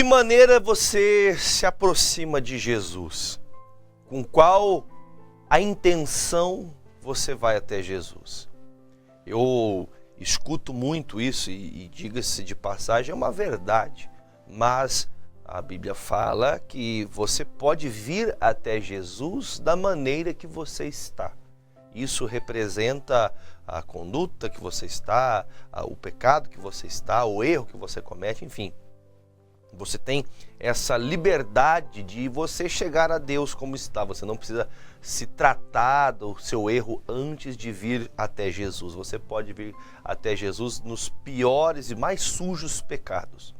maneira você se aproxima de Jesus? Com qual a intenção você vai até Jesus? Eu escuto muito isso e diga-se de passagem, é uma verdade, mas a Bíblia fala que você pode vir até Jesus da maneira que você está. Isso representa a conduta que você está, o pecado que você está, o erro que você comete, enfim. Você tem essa liberdade de você chegar a Deus como está. Você não precisa se tratar do seu erro antes de vir até Jesus. Você pode vir até Jesus nos piores e mais sujos pecados.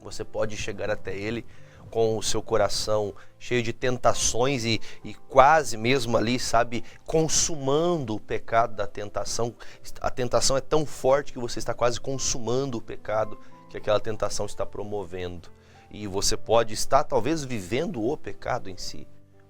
Você pode chegar até Ele com o seu coração cheio de tentações e quase mesmo ali, sabe, consumando o pecado da tentação. A tentação é tão forte que você está quase consumando o pecado que aquela tentação está promovendo. E você pode estar talvez vivendo o pecado em si.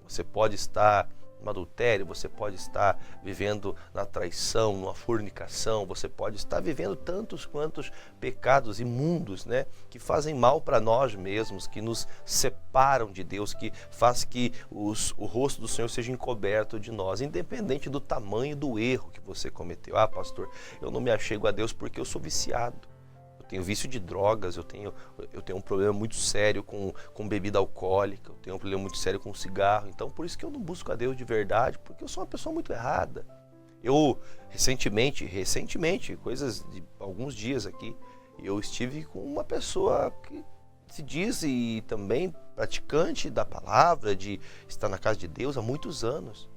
Você pode estar no adultério, você pode estar vivendo na traição, numa fornicação, você pode estar vivendo tantos quantos pecados imundos, né, que fazem mal para nós mesmos, que nos separam de Deus, que faz que o rosto do Senhor seja encoberto de nós, independente do tamanho do erro que você cometeu. Ah, pastor, eu não me achego a Deus porque eu sou viciado. Tenho vício de drogas, eu tenho um problema muito sério com bebida alcoólica, eu tenho um problema muito sério com cigarro. Então, por isso que eu não busco a Deus de verdade, porque eu sou uma pessoa muito errada. Eu, recentemente, coisas de alguns dias aqui, eu estive com uma pessoa que se diz e também praticante da palavra, de estar na casa de Deus há muitos anos.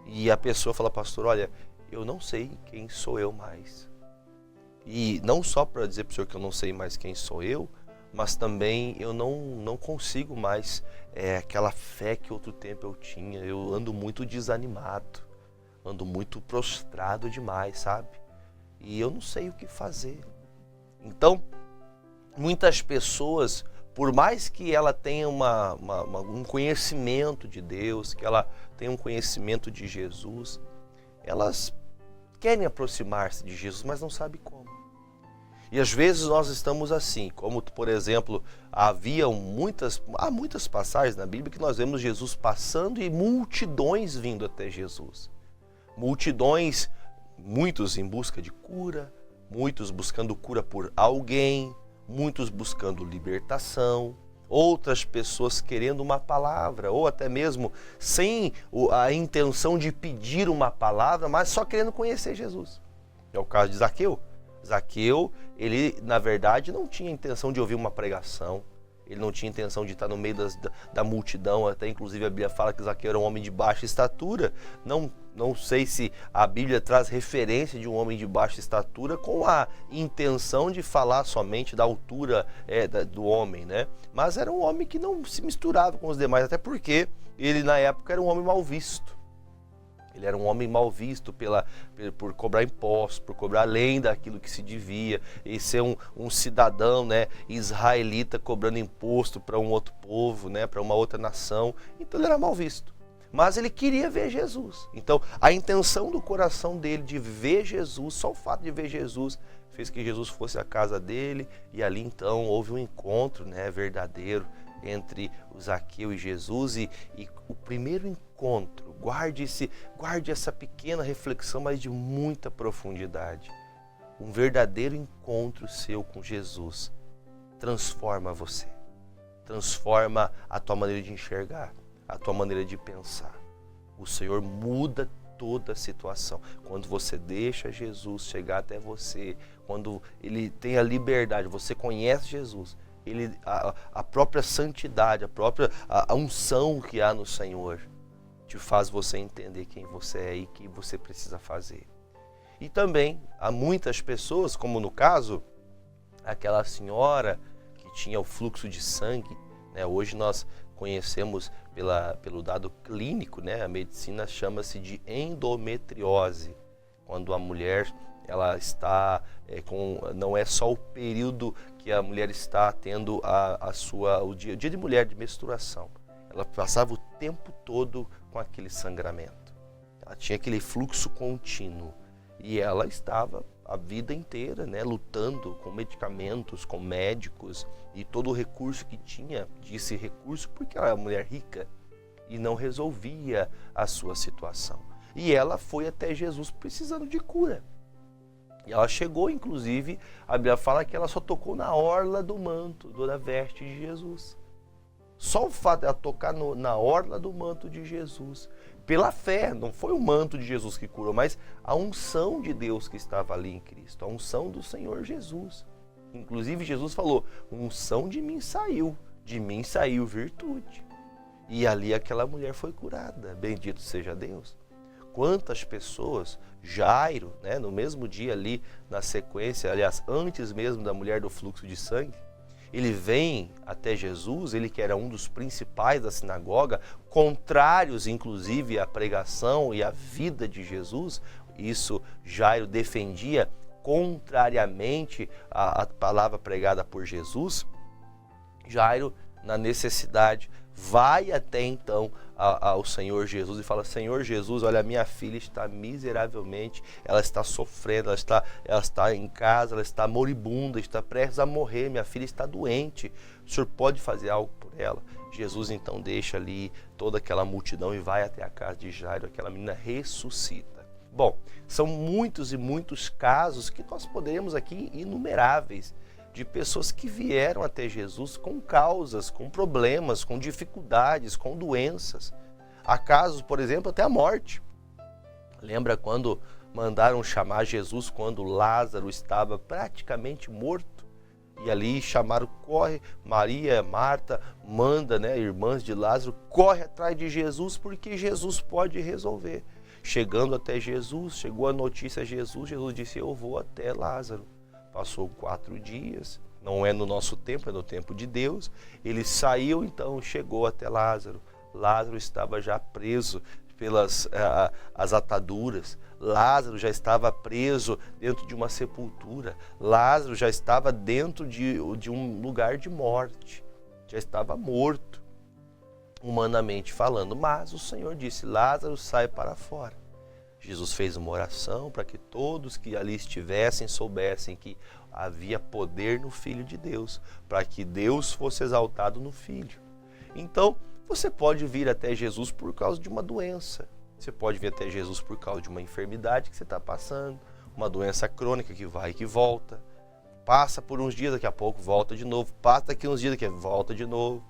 E a pessoa fala, pastor, olha, eu não sei quem sou eu mais. E não só para dizer para o senhor que eu não sei mais quem sou eu, mas também eu não consigo mais aquela fé que outro tempo eu tinha. Eu ando muito desanimado, ando muito prostrado demais, sabe? E eu não sei o que fazer. Então, muitas pessoas, por mais que ela tenha um conhecimento de Deus, que ela tenha um conhecimento de Jesus, elas querem aproximar-se de Jesus, mas não sabem como. E às vezes nós estamos assim, como por exemplo, há muitas passagens na Bíblia que nós vemos Jesus passando e multidões vindo até Jesus. Multidões, muitos em busca de cura, muitos buscando cura por alguém, muitos buscando libertação, outras pessoas querendo uma palavra, ou até mesmo sem a intenção de pedir uma palavra, mas só querendo conhecer Jesus. É o caso de Zaqueu. Zaqueu, ele na verdade não tinha intenção de ouvir uma pregação, ele não tinha intenção de estar no meio da multidão, até inclusive a Bíblia fala que Zaqueu era um homem de baixa estatura. Não sei se a Bíblia traz referência de um homem de baixa estatura com a intenção de falar somente da altura do homem, né? Mas era um homem que não se misturava com os demais, até porque ele na época era um homem mal visto. Ele era um homem mal visto por cobrar impostos, por cobrar além daquilo que se devia, e ser um cidadão, né, israelita cobrando imposto para um outro povo, né, para uma outra nação. Então ele era mal visto. Mas ele queria ver Jesus. Então a intenção do coração dele de ver Jesus, só o fato de ver Jesus, fez que Jesus fosse à casa dele, e ali então houve um encontro, né, verdadeiro entre o Zaqueu e Jesus, e o primeiro encontro, guarde essa pequena reflexão, mas de muita profundidade. Um verdadeiro encontro seu com Jesus transforma você, transforma a tua maneira de enxergar, a tua maneira de pensar. O Senhor muda toda a situação. Quando você deixa Jesus chegar até você, quando Ele tem a liberdade, você conhece Jesus, a própria santidade, a unção que há no Senhor te faz você entender quem você é e o que você precisa fazer. E também há muitas pessoas, como no caso, aquela senhora que tinha o fluxo de sangue, né? Hoje nós conhecemos pelo dado clínico, né? A medicina chama-se de endometriose, quando a mulher ela está não é só o período que a mulher está tendo o dia de mulher de menstruação. Ela passava o tempo todo com aquele sangramento. Ela tinha aquele fluxo contínuo e ela estava a vida inteira, né, lutando com medicamentos, com médicos e todo o recurso que tinha. Disse recurso porque ela era uma mulher rica e não resolvia a sua situação. E ela foi até Jesus precisando de cura. E ela chegou, inclusive, a Bíblia fala que ela só tocou na orla do manto, da veste de Jesus. Só o fato de ela tocar na orla do manto de Jesus, pela fé, não foi o manto de Jesus que curou, mas a unção de Deus que estava ali em Cristo, a unção do Senhor Jesus. Inclusive Jesus falou, unção de mim saiu virtude. E ali aquela mulher foi curada, bendito seja Deus. Quantas pessoas, Jairo, né, no mesmo dia ali, na sequência, aliás, antes mesmo da mulher do fluxo de sangue, ele vem até Jesus, ele que era um dos principais da sinagoga, contrários inclusive à pregação e à vida de Jesus. Isso Jairo defendia contrariamente à palavra pregada por Jesus. Jairo, na necessidade, vai até então ao Senhor Jesus e fala, Senhor Jesus, olha, minha filha está miseravelmente, ela está sofrendo, ela está em casa, ela está moribunda, está prestes a morrer, minha filha está doente, o Senhor pode fazer algo por ela? Jesus então deixa ali toda aquela multidão e vai até a casa de Jairo, aquela menina ressuscita. Bom, são muitos e muitos casos que nós poderemos aqui, inumeráveis, de pessoas que vieram até Jesus com causas, com problemas, com dificuldades, com doenças. Há casos, por exemplo, até a morte. Lembra quando mandaram chamar Jesus quando Lázaro estava praticamente morto? E ali chamaram, corre, Maria, Marta, manda, né, irmãs de Lázaro, corre atrás de Jesus porque Jesus pode resolver. Chegando até Jesus, chegou a notícia a Jesus, Jesus disse, eu vou até Lázaro. Passou 4 dias, não é no nosso tempo, é no tempo de Deus. Ele saiu então, chegou até Lázaro. Lázaro estava já preso pelas as ataduras. Lázaro já estava preso dentro de uma sepultura. Lázaro já estava dentro de um lugar de morte. Já estava morto, humanamente falando. Mas o Senhor disse, Lázaro, sai para fora. Jesus fez uma oração para que todos que ali estivessem soubessem que havia poder no Filho de Deus, para que Deus fosse exaltado no Filho. Então, você pode vir até Jesus por causa de uma doença, você pode vir até Jesus por causa de uma enfermidade que você está passando, uma doença crônica que vai e que volta, passa por uns dias, daqui a pouco volta de novo, passa daqui uns dias, daqui a pouco volta de novo.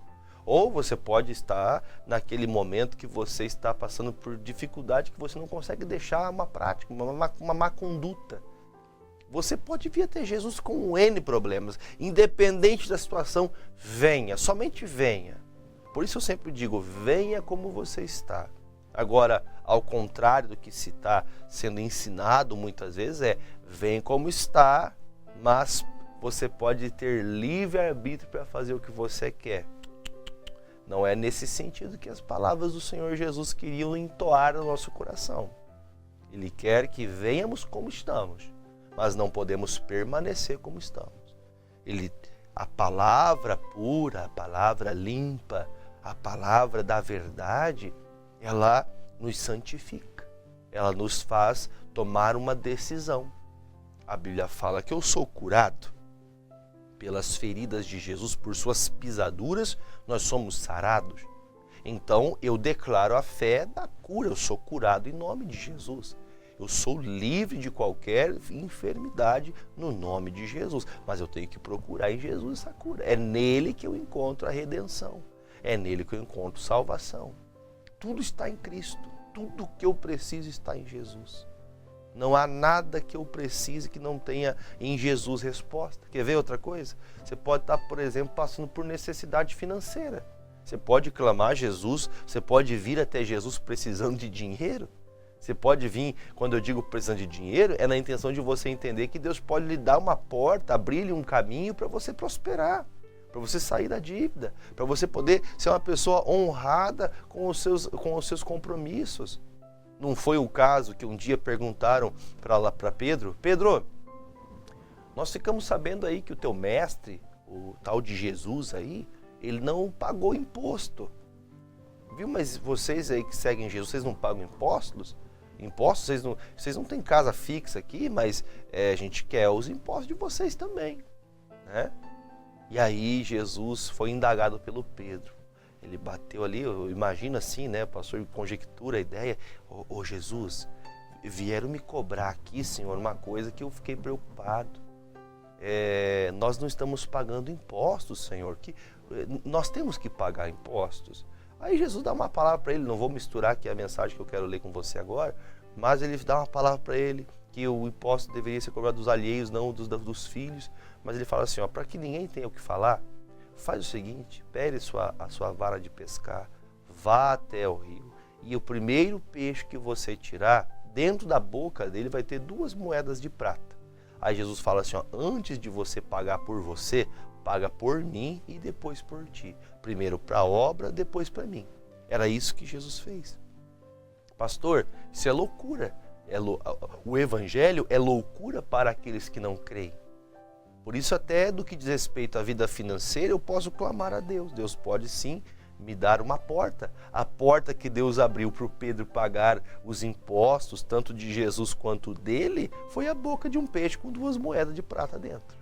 Ou você pode estar naquele momento que você está passando por dificuldade que você não consegue deixar uma prática, uma má conduta. Você pode vir até Jesus com N problemas, independente da situação, venha, somente venha. Por isso eu sempre digo, venha como você está. Agora, ao contrário do que se está sendo ensinado muitas vezes vem como está, mas você pode ter livre-arbítrio para fazer o que você quer. Não é nesse sentido que as palavras do Senhor Jesus queriam entoar no nosso coração. Ele quer que venhamos como estamos, mas não podemos permanecer como estamos. A palavra pura, a palavra limpa, a palavra da verdade, ela nos santifica, ela nos faz tomar uma decisão. A Bíblia fala que eu sou curado. Pelas feridas de Jesus, por suas pisaduras, nós somos sarados. Então, eu declaro a fé da cura. Eu sou curado em nome de Jesus. Eu sou livre de qualquer enfermidade no nome de Jesus. Mas eu tenho que procurar em Jesus essa cura. É nele que eu encontro a redenção. É nele que eu encontro salvação. Tudo está em Cristo. Tudo que eu preciso está em Jesus. Não há nada que eu precise que não tenha em Jesus resposta. Quer ver outra coisa? Você pode estar, por exemplo, passando por necessidade financeira. Você pode clamar a Jesus, você pode vir até Jesus precisando de dinheiro. Você pode vir, quando eu digo precisando de dinheiro, é na intenção de você entender que Deus pode lhe dar uma porta, abrir-lhe um caminho para você prosperar, para você sair da dívida, para você poder ser uma pessoa honrada com os seus compromissos. Não foi o caso que um dia perguntaram para Pedro, Pedro, nós ficamos sabendo aí que o teu mestre, o tal de Jesus aí, ele não pagou imposto. Viu, mas vocês aí que seguem Jesus, vocês não pagam impostos? Impostos, vocês não têm casa fixa aqui, mas a gente quer os impostos de vocês também, né? E aí Jesus foi indagado pelo Pedro. Ele bateu ali, eu imagino assim, né? O pastor conjectura a ideia. Ô Jesus, vieram me cobrar aqui, Senhor, uma coisa que eu fiquei preocupado. Nós não estamos pagando impostos, Senhor. Nós temos que pagar impostos. Aí Jesus dá uma palavra para ele, não vou misturar aqui a mensagem que eu quero ler com você agora, mas ele dá uma palavra para ele, que o imposto deveria ser cobrado dos alheios, não dos filhos. Mas ele fala assim, para que ninguém tenha o que falar, faz o seguinte, pegue a sua vara de pescar, vá até o rio, e o primeiro peixe que você tirar, dentro da boca dele vai ter 2 moedas de prata. Aí Jesus fala assim, antes de você pagar por você, paga por mim e depois por ti. Primeiro para a obra, depois para mim. Era isso que Jesus fez. Pastor, isso é loucura. O evangelho é loucura para aqueles que não creem. Por isso, até do que diz respeito à vida financeira, eu posso clamar a Deus. Deus pode sim me dar uma porta. A porta que Deus abriu para o Pedro pagar os impostos, tanto de Jesus quanto dele, foi a boca de um peixe com 2 moedas de prata dentro.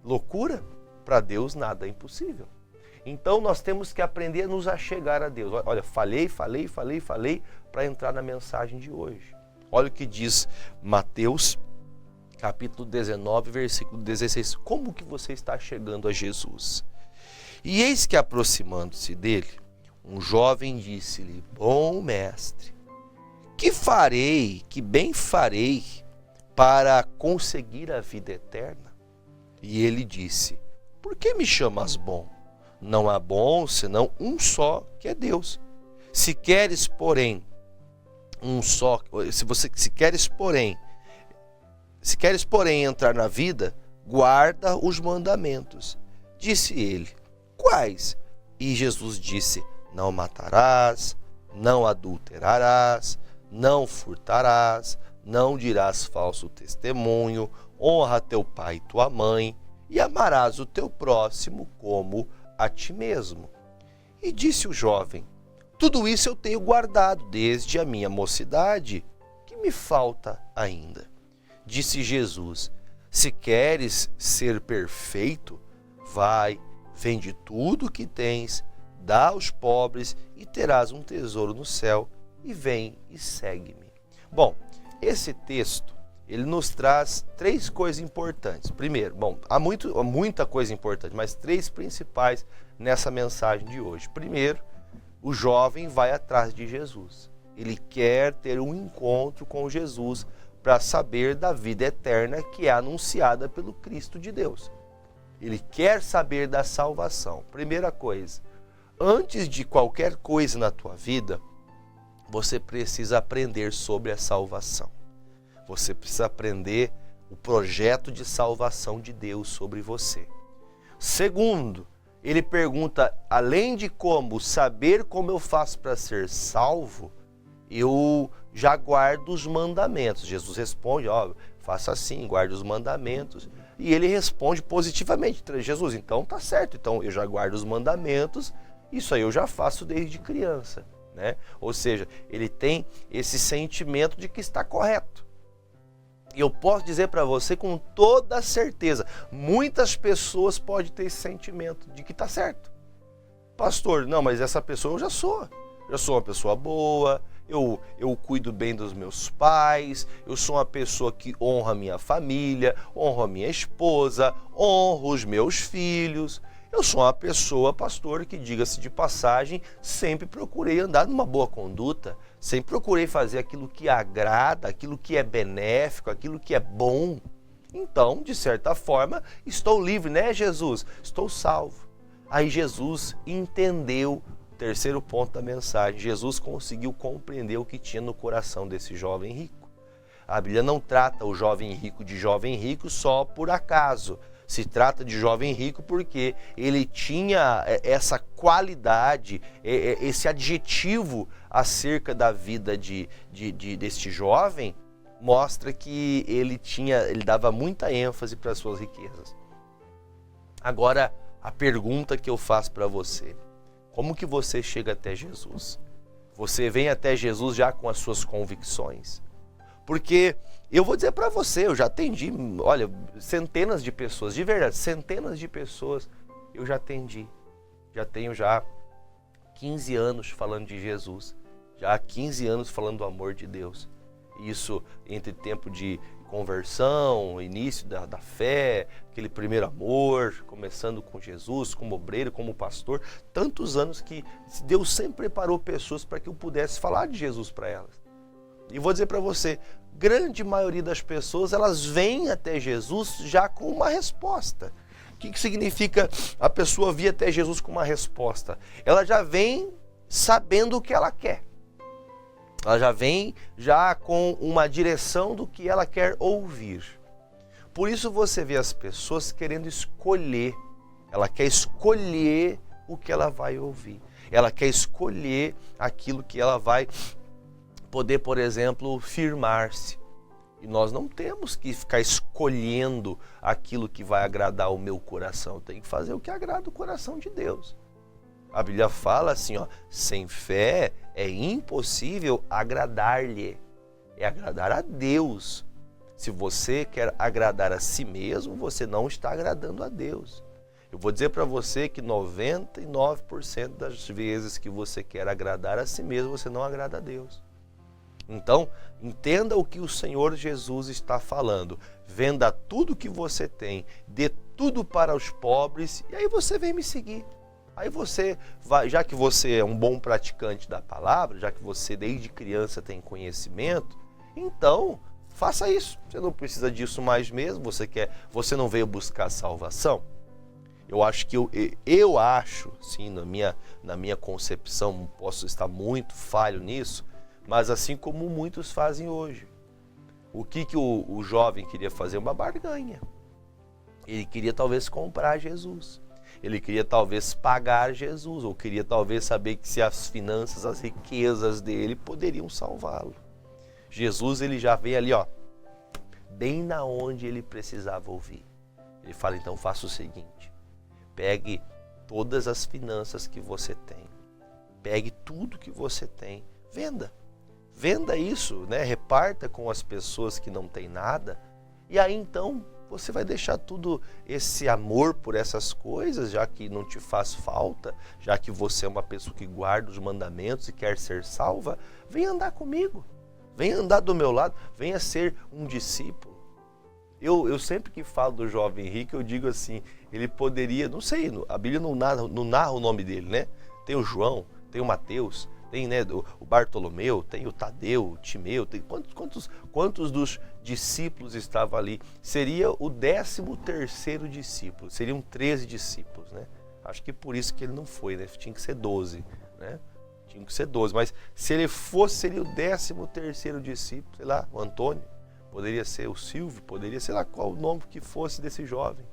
Loucura? Para Deus nada é impossível. Então nós temos que aprender a nos achegar a Deus. Olha, falei para entrar na mensagem de hoje. Olha o que diz Mateus, capítulo 19, versículo 16. Como que você está chegando a Jesus? E eis que, aproximando-se dele, um jovem disse-lhe, bom mestre, que bem farei para conseguir a vida eterna? E ele disse, por que me chamas bom? Não há bom senão um só, que é Deus. Se queres, porém, entrar na vida, guarda os mandamentos. Disse ele, quais? E Jesus disse, não matarás, não adulterarás, não furtarás, não dirás falso testemunho, honra teu pai e tua mãe, e amarás o teu próximo como a ti mesmo. E disse o jovem, tudo isso eu tenho guardado desde a minha mocidade, que me falta ainda? Disse Jesus, se queres ser perfeito, vai, vende tudo o que tens, dá aos pobres e terás um tesouro no céu, e vem e segue-me. Bom, esse texto, ele nos traz 3 coisas importantes. Primeiro, há muita coisa importante, mas 3 principais nessa mensagem de hoje. Primeiro, o jovem vai atrás de Jesus. Ele quer ter um encontro com Jesus para saber da vida eterna que é anunciada pelo Cristo de Deus. Ele quer saber da salvação. Primeira coisa, antes de qualquer coisa na tua vida, você precisa aprender sobre a salvação. Você precisa aprender o projeto de salvação de Deus sobre você. Segundo, ele pergunta, além de saber como eu faço para ser salvo, eu já guardo os mandamentos. Jesus responde, faça assim, guarde os mandamentos. E ele responde positivamente, Jesus, então tá certo, então eu já guardo os mandamentos, isso aí eu já faço desde criança, né? Ou seja, ele tem esse sentimento de que está correto. E eu posso dizer para você com toda certeza, muitas pessoas podem ter esse sentimento de que está certo. Pastor, não, mas essa pessoa eu já sou uma pessoa boa, eu cuido bem dos meus pais, eu sou uma pessoa que honra a minha família, honro a minha esposa, honro os meus filhos. Eu sou uma pessoa, pastor, que, diga-se de passagem, sempre procurei andar numa boa conduta, sempre procurei fazer aquilo que agrada, aquilo que é benéfico, aquilo que é bom. Então, de certa forma, estou livre, né, Jesus? Estou salvo. Aí Jesus entendeu, terceiro ponto da mensagem, Jesus conseguiu compreender o que tinha no coração desse jovem rico. A Bíblia não trata o jovem rico de jovem rico só por acaso. Se trata de jovem rico porque ele tinha essa qualidade, esse adjetivo acerca da vida deste jovem, mostra que ele dava muita ênfase para as suas riquezas. Agora, a pergunta que eu faço para você, como que você chega até Jesus? Você vem até Jesus já com as suas convicções. Porque eu vou dizer para você, eu já atendi, olha, centenas de pessoas, de verdade, centenas de pessoas eu já atendi. Já tenho 15 anos falando de Jesus, já há 15 anos falando do amor de Deus. Isso entre tempo de conversão, início da fé, aquele primeiro amor, começando com Jesus, como obreiro, como pastor, tantos anos que Deus sempre preparou pessoas para que eu pudesse falar de Jesus para elas. E vou dizer para você, grande maioria das pessoas, elas vêm até Jesus já com uma resposta. O que significa a pessoa vir até Jesus com uma resposta? Ela já vem sabendo o que ela quer. Ela já vem com uma direção do que ela quer ouvir. Por isso você vê as pessoas querendo escolher. Ela quer escolher o que ela vai ouvir. Ela quer escolher aquilo que ela vai poder, por exemplo, firmar-se. E nós não temos que ficar escolhendo aquilo que vai agradar o meu coração. Tem que fazer o que agrada o coração de Deus. A Bíblia fala assim, sem fé é impossível agradar-lhe. É agradar a Deus. Se você quer agradar a si mesmo, você não está agradando a Deus. Eu vou dizer para você que 99% das vezes que você quer agradar a si mesmo, você não agrada a Deus. Então, entenda o que o Senhor Jesus está falando. Venda tudo que você tem, dê tudo para os pobres, e aí você vem me seguir. Aí você vai, já que você é um bom praticante da palavra, já que você desde criança tem conhecimento, então faça isso. Você não precisa disso mais mesmo, você não veio buscar salvação. Eu acho que eu acho, sim, na minha concepção, posso estar muito falho nisso, mas assim como muitos fazem hoje. O que o jovem queria fazer? Uma barganha. Ele queria talvez comprar Jesus. Ele queria talvez pagar Jesus. Ou queria talvez saber que se as finanças, as riquezas dele poderiam salvá-lo. Jesus, ele já veio ali, bem na onde ele precisava ouvir. Ele fala, então faça o seguinte. Pegue todas as finanças que você tem. Pegue tudo que você tem. Venda. Venda isso, né? Reparta com as pessoas que não têm nada. E aí então você vai deixar tudo esse amor por essas coisas, já que não te faz falta, já que você é uma pessoa que guarda os mandamentos e quer ser salva. Vem andar comigo. Vem andar do meu lado. Venha ser um discípulo. Eu sempre que falo do jovem rico, eu digo assim, ele poderia, não sei, a Bíblia não narra o nome dele, né? Tem o João, tem o Mateus, tem, né, o Bartolomeu, tem o Tadeu, o Timeu, tem quantos dos discípulos estavam ali? Seria o 13º discípulo, seriam 13 discípulos, né? Acho que por isso que ele não foi, né? Tinha que ser 12, né? Tinha que ser 12, mas se ele fosse, seria o 13º discípulo, sei lá, o Antônio, poderia ser o Silvio, poderia, sei lá qual o nome que fosse desse jovem.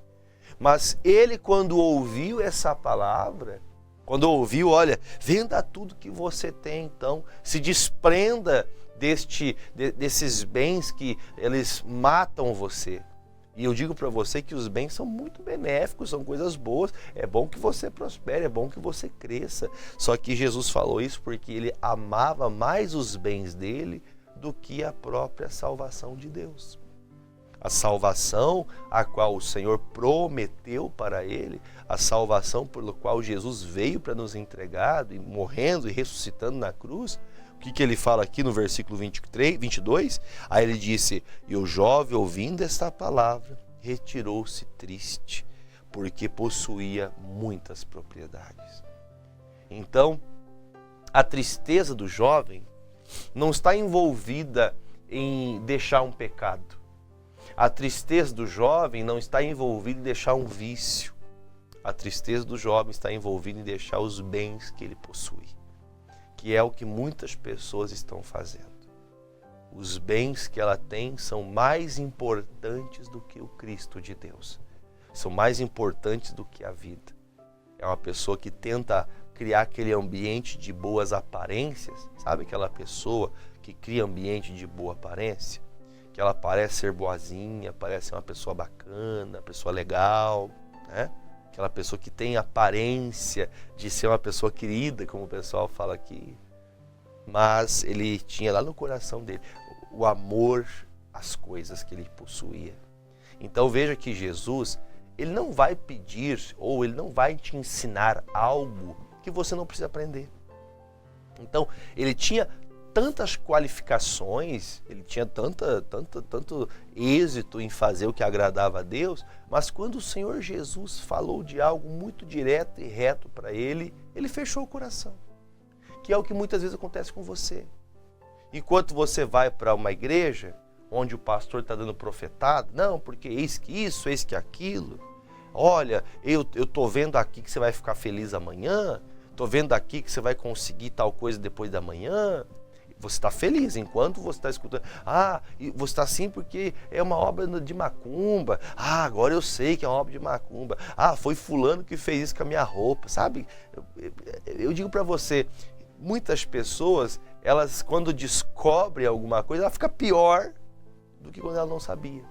Mas ele, quando ouviu essa palavra, quando ouviu, olha, venda tudo que você tem, então, se desprenda desses bens que eles matam você. E eu digo para você que os bens são muito benéficos, são coisas boas, é bom que você prospere, é bom que você cresça. Só que Jesus falou isso porque ele amava mais os bens dele do que a própria salvação de Deus. A salvação a qual o Senhor prometeu para ele, a salvação pelo qual Jesus veio para nos entregar, e morrendo e ressuscitando na cruz. O que ele fala aqui no versículo 22? Aí ele disse, e o jovem, ouvindo esta palavra, retirou-se triste, porque possuía muitas propriedades. Então, a tristeza do jovem não está envolvida em deixar um pecado. A tristeza do jovem não está envolvida em deixar um vício. A tristeza do jovem está envolvida em deixar os bens que ele possui, que é o que muitas pessoas estão fazendo. Os bens que ela tem são mais importantes do que o Cristo de Deus. São mais importantes do que a vida. É uma pessoa que tenta criar aquele ambiente de boas aparências, sabe? Aquela pessoa que cria ambiente de boa aparência, que ela parece ser boazinha, parece ser uma pessoa bacana, uma pessoa legal, né? Aquela pessoa que tem aparência de ser uma pessoa querida, como o pessoal fala aqui. mas ele tinha lá no coração dele o amor às coisas que ele possuía. Então veja que Jesus, ele não vai pedir ou ele não vai te ensinar algo que você não precisa aprender. Então ele tinha tantas qualificações, ele tinha tanto êxito em fazer o que agradava a Deus, mas quando o Senhor Jesus falou de algo muito direto e reto para ele, ele fechou o coração. Que é o que muitas vezes acontece com você. Enquanto você vai para uma igreja onde o pastor está dando profetado, não, porque eis que isso, eis que aquilo. Olha, eu estou vendo aqui que você vai ficar feliz amanhã, estou vendo aqui que você vai conseguir tal coisa depois da manhã. Você está feliz enquanto você está escutando. E você está assim porque é uma obra de macumba. Agora eu sei que é uma obra de macumba. Foi fulano que fez isso com a minha roupa. Sabe, eu digo para você, muitas pessoas, elas quando descobrem alguma coisa, ela fica pior do que quando ela não sabia.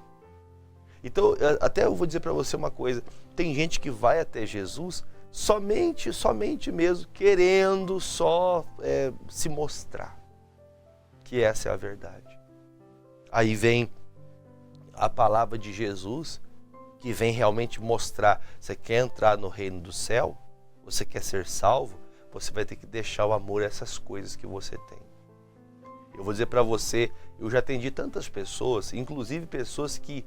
Então, até eu vou dizer para você uma coisa. Tem gente que vai até Jesus somente mesmo, querendo só se mostrar. Que essa é a verdade. Aí vem a palavra de Jesus, que vem realmente mostrar, você quer entrar no reino do céu, você quer ser salvo, você vai ter que deixar o amor a essas coisas que você tem. Eu vou dizer para você, eu já atendi tantas pessoas, inclusive pessoas que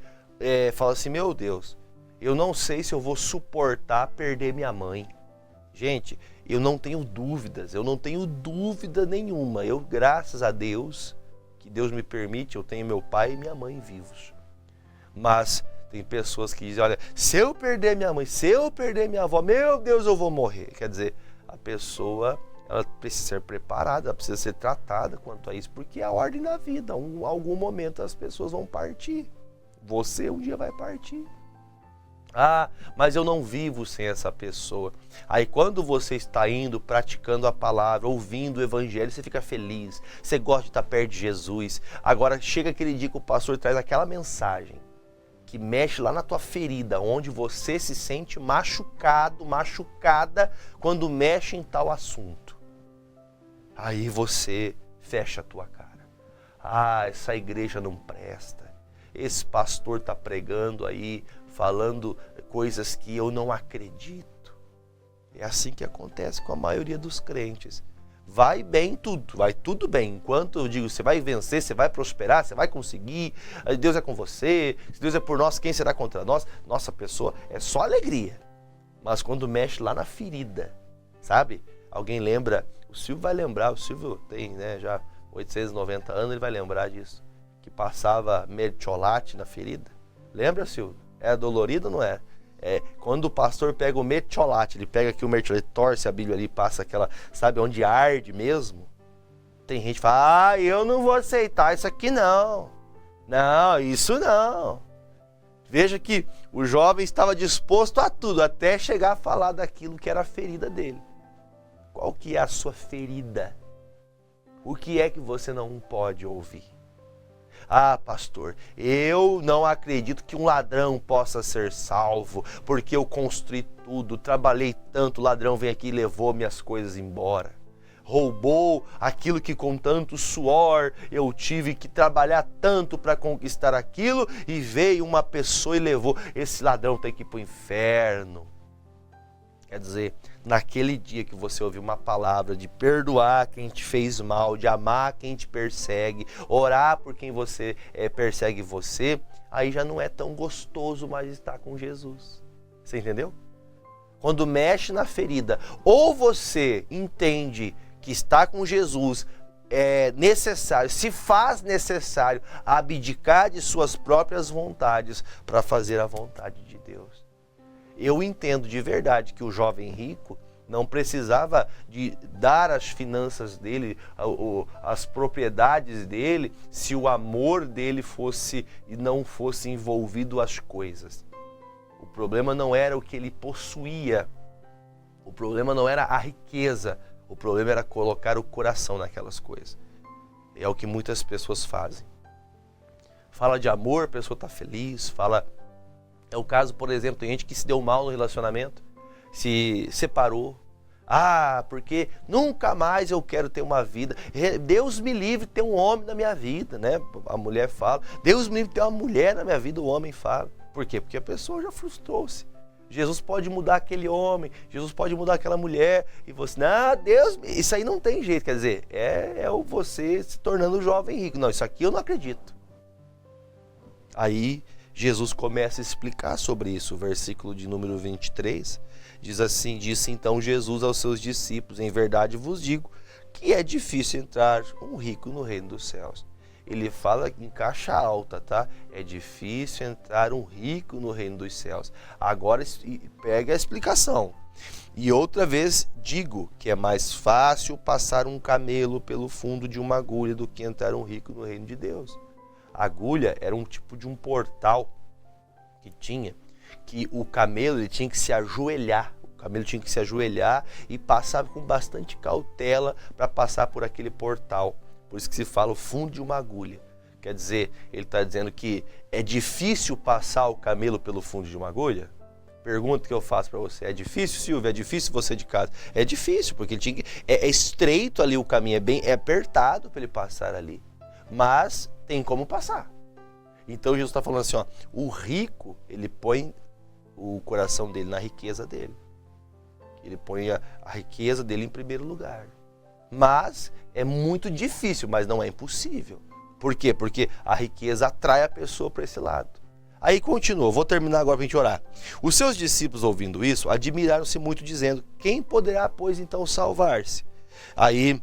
falam assim, meu Deus, eu não sei se eu vou suportar perder minha mãe. Gente, eu não tenho dúvidas, eu não tenho dúvida nenhuma. Eu, graças a Deus, que Deus me permite, eu tenho meu pai e minha mãe vivos. Mas tem pessoas que dizem, olha, se eu perder minha mãe, se eu perder minha avó, meu Deus, eu vou morrer. Quer dizer, a pessoa, ela precisa ser preparada, ela precisa ser tratada quanto a isso, porque é a ordem da vida. Em algum momento as pessoas vão partir. Você um dia vai partir. Mas eu não vivo sem essa pessoa. Aí quando você está indo, praticando a palavra, ouvindo o evangelho, você fica feliz, você gosta de estar perto de Jesus. Agora chega aquele dia que o pastor traz aquela mensagem que mexe lá na tua ferida, onde você se sente machucado, machucada, quando mexe em tal assunto. Aí você fecha a tua cara. Essa igreja não presta. Esse pastor está pregando aí, falando coisas que eu não acredito. É assim que acontece com a maioria dos crentes. Vai bem tudo, vai tudo bem. Enquanto eu digo, você vai vencer, você vai prosperar, você vai conseguir, Deus é com você, se Deus é por nós, quem será contra nós? Nossa, pessoa, é só alegria. Mas quando mexe lá na ferida, sabe? Alguém lembra, o Silvio vai lembrar, o Silvio tem já 890 anos, ele vai lembrar disso. Que passava mertiolate na ferida. Lembra, Silvio? É dolorido ou não é? Quando o pastor pega o mertiolate, ele pega aqui o mertiolate, torce a Bíblia ali, passa aquela, sabe, onde arde mesmo. Tem gente que fala, eu não vou aceitar isso aqui não. Não, isso não. Veja que o jovem estava disposto a tudo, até chegar a falar daquilo que era a ferida dele. Qual que é a sua ferida? O que é que você não pode ouvir? Pastor, eu não acredito que um ladrão possa ser salvo, porque eu construí tudo, trabalhei tanto, o ladrão veio aqui e levou minhas coisas embora. Roubou aquilo que com tanto suor eu tive que trabalhar tanto para conquistar aquilo, e veio uma pessoa e levou. Esse ladrão tem que ir para o inferno. Quer dizer, naquele dia que você ouviu uma palavra de perdoar quem te fez mal, de amar quem te persegue, orar por quem você persegue você, aí já não é tão gostoso mais estar com Jesus. Você entendeu? Quando mexe na ferida, ou você entende que estar com Jesus é necessário, se faz necessário abdicar de suas próprias vontades para fazer a vontade de Deus. Eu entendo de verdade que o jovem rico não precisava de dar as finanças dele, as propriedades dele, se o amor dele fosse e não fosse envolvido as coisas. O problema não era o que ele possuía, o problema não era a riqueza, o problema era colocar o coração naquelas coisas. É o que muitas pessoas fazem. Fala de amor, a pessoa está feliz, fala... É o caso, por exemplo, tem gente que se deu mal no relacionamento, se separou. Ah, porque nunca mais eu quero ter uma vida. Deus me livre de ter um homem na minha vida, né? A mulher fala. Deus me livre de ter uma mulher na minha vida, o homem fala. Por quê? Porque a pessoa já frustrou-se. Jesus pode mudar aquele homem, Jesus pode mudar aquela mulher. E você, não, Deus, isso aí não tem jeito. Quer dizer, é você se tornando jovem rico. Não, isso aqui eu não acredito. Aí Jesus começa a explicar sobre isso. O versículo de número 23 diz assim: disse então Jesus aos seus discípulos: em verdade vos digo que é difícil entrar um rico no reino dos céus. Ele fala em caixa alta, tá? É difícil entrar um rico no reino dos céus. Agora pega a explicação. E outra vez digo que é mais fácil passar um camelo pelo fundo de uma agulha do que entrar um rico no reino de Deus. A agulha era um tipo de um portal que o camelo ele tinha que se ajoelhar. O camelo tinha que se ajoelhar e passar com bastante cautela para passar por aquele portal. Por isso que se fala o fundo de uma agulha. Quer dizer, ele está dizendo que é difícil passar o camelo pelo fundo de uma agulha? Pergunta que eu faço para você: é difícil, Silvia? É difícil você de casa? É difícil, porque ele tinha que, é estreito ali o caminho, é apertado para ele passar ali. Mas tem como passar. Então Jesus está falando assim, ó, o rico, ele põe o coração dele na riqueza dele. Ele põe a riqueza dele em primeiro lugar. Mas é muito difícil, mas não é impossível. Por quê? Porque a riqueza atrai a pessoa para esse lado. Aí continua, vou terminar agora para a gente orar. Os seus discípulos, ouvindo isso, admiraram-se muito, dizendo: quem poderá, pois, então salvar-se? Aí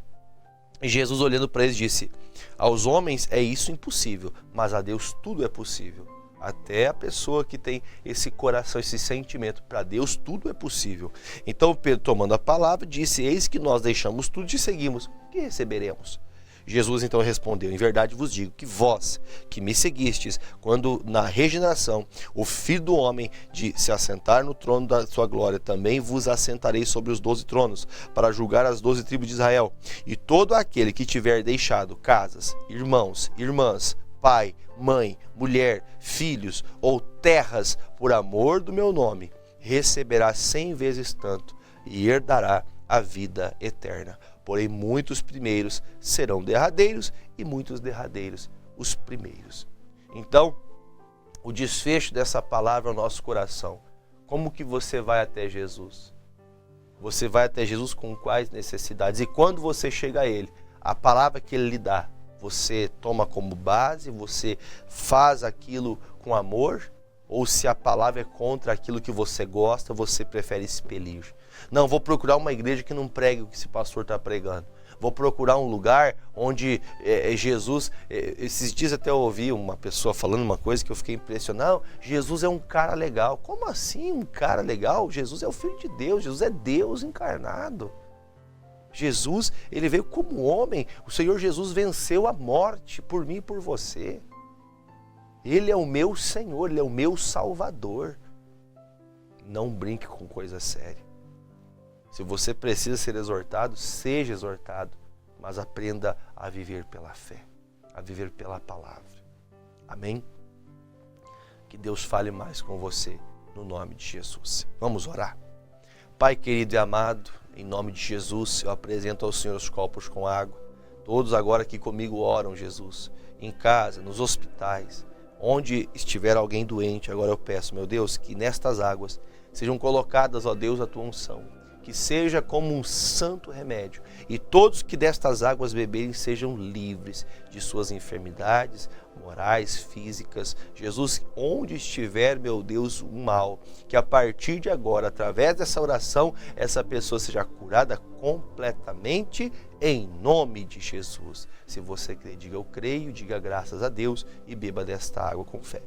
Jesus, olhando para eles, disse: aos homens é isso impossível, mas a Deus tudo é possível. Até a pessoa que tem esse coração, esse sentimento, para Deus tudo é possível. Então Pedro, tomando a palavra, disse: eis que nós deixamos tudo e seguimos, o que receberemos? Jesus então respondeu: em verdade vos digo que vós que me seguistes, quando na regeneração o Filho do Homem de se assentar no trono da sua glória, também vos assentarei sobre os 12 tronos, para julgar as 12 tribos de Israel. E todo aquele que tiver deixado casas, irmãos, irmãs, pai, mãe, mulher, filhos ou terras por amor do meu nome, receberá 100 vezes tanto e herdará a vida eterna. Porém, muitos primeiros serão derradeiros e muitos derradeiros os primeiros. Então, o desfecho dessa palavra ao nosso coração: como que você vai até Jesus? Você vai até Jesus com quais necessidades? E quando você chega a Ele, a palavra que Ele lhe dá, você toma como base, você faz aquilo com amor? Ou se a palavra é contra aquilo que você gosta, você prefere expelir? Não, vou procurar uma igreja que não pregue o que esse pastor está pregando. Vou procurar um lugar onde Jesus... esses dias até eu ouvi uma pessoa falando uma coisa que eu fiquei impressionado. Jesus é um cara legal. Como assim um cara legal? Jesus é o Filho de Deus, Jesus é Deus encarnado. Jesus, ele veio como homem. O Senhor Jesus venceu a morte por mim e por você. Ele é o meu Senhor, Ele é o meu Salvador. Não brinque com coisa séria. Se você precisa ser exortado, seja exortado, mas aprenda a viver pela fé, a viver pela palavra. Amém? Que Deus fale mais com você, no nome de Jesus. Vamos orar? Pai querido e amado, em nome de Jesus, eu apresento ao Senhor os copos com água. Todos agora aqui comigo oram, Jesus, em casa, nos hospitais, onde estiver alguém doente. Agora eu peço, meu Deus, que nestas águas sejam colocadas, ó Deus, a tua unção, que seja como um santo remédio, e todos que destas águas beberem sejam livres de suas enfermidades morais, físicas. Jesus, onde estiver, meu Deus, o mal, que a partir de agora, através dessa oração, essa pessoa seja curada completamente, em nome de Jesus. Se você crê, diga eu creio, diga graças a Deus e beba desta água com fé.